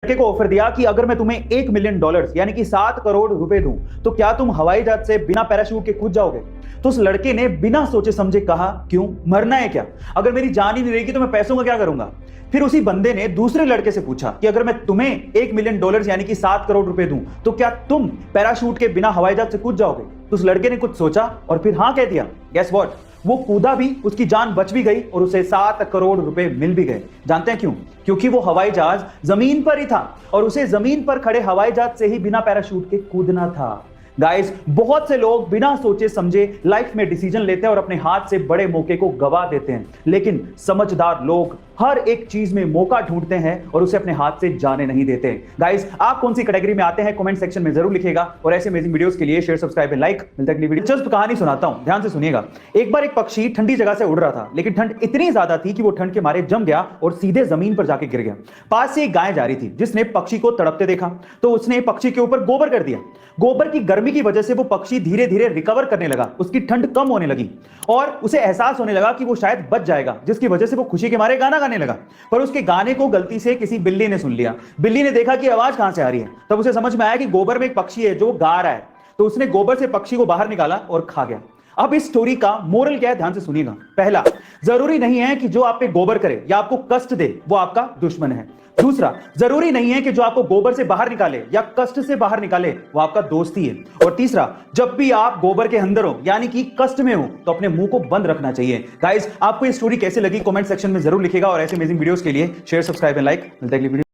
लड़के को ऑफर दिया कि अगर मैं तुम्हें $1 मिलियन यानी कि 7 करोड़ दूं तो क्या तुम हवाई जहाज से बिना पैराशूट के कूद जाओगे। तो उस लड़के ने बिना सोचे समझे कहा, क्यों, मरना है क्या? अगर मेरी जान ही नहीं रहेगी तो मैं पैसों का क्या करूंगा। फिर उसी बंदे ने दूसरे लड़के से पूछा कि अगर मैं तुम्हें $1 मिलियन यानी कि 7 करोड़ दूं तो क्या तुम पैराशूट के बिना हवाई जहाज से कूद जाओगे। तो उस लड़के ने कुछ सोचा और फिर हाँ कह दिया। गेस व्हाट, वो कूदा भी, उसकी जान बच भी गई और उसे 7 करोड़ मिल भी गए। जानते हैं क्यों? क्योंकि वो हवाई जहाज जमीन पर ही था और उसे जमीन पर खड़े हवाई जहाज से ही बिना पैराशूट के कूदना था। गाइस, बहुत से लोग बिना सोचे समझे लाइफ में डिसीजन लेते हैं और अपने हाथ से बड़े मौके को गवा देते हैं, लेकिन समझदार लोग हर एक चीज में मौका ढूंढते हैं और उसे अपने हाथ से जाने नहीं देते। गाइस, आप कौन सी कैटेगरी में आते हैं कमेंट सेक्शन में जरूर लिखिएगा और ऐसे अमेजिंग वीडियोस के लिए शेयर, सब्सक्राइब एंड लाइक। मिलता है अगली वीडियो। दिलचस्प कहानी सुनाता हूं, ध्यान से सुनिएगा। एक बार एक पक्षी ठंडी जगह से उड़ रहा था, लेकिन ठंड इतनी ज्यादा थी कि वो ठंड के मारे जम गया और सीधे जमीन पर जाके गिर गया। पास से एक गाय जा रही थी, जिसने पक्षी को तड़पते देखा तो उसने पक्षी के ऊपर गोबर कर दिया। गोबर की गर्मी की वजह से वो पक्षी धीरे धीरे रिकवर करने लगा, उसकी ठंड कम होने लगी और उसे एहसास होने लगा कि वो शायद बच जाएगा, जिसकी वजह से वो खुशी के मारे गाना गाने लगा। पर उसके गाने को गलती से किसी बिल्ली ने सुन लिया। बिल्ली ने देखा कि आवाज कहां से आ रही है, तब उसे समझ में आया कि गोबर में एक पक्षी है जो गा रहा है। तो उसने गोबर से पक्षी को बाहर निकाला और खा गया। अब इस स्टोरी का मोरल क्या है, ध्यान से सुनिएगा। पहला, जरूरी नहीं है कि जो आप पे गोबर करे या आपको कष्ट दे वो आपका दुश्मन है। दूसरा, जरूरी नहीं है कि जो आपको गोबर से बाहर निकाले या कष्ट से बाहर निकाले वो आपका दोस्त ही है। और तीसरा, जब भी आप गोबर के अंदर हो यानी कि कष्ट में हो तो अपने मुंह को बंद रखना चाहिए। गाइस, आपको ये स्टोरी कैसे लगी कमेंट सेक्शन में जरूर लिखिएगा और ऐसे अमेजिंग वीडियोस के लिए शेयर, सब्सक्राइब एंड लाइक। मिलता है अगली वीडियो।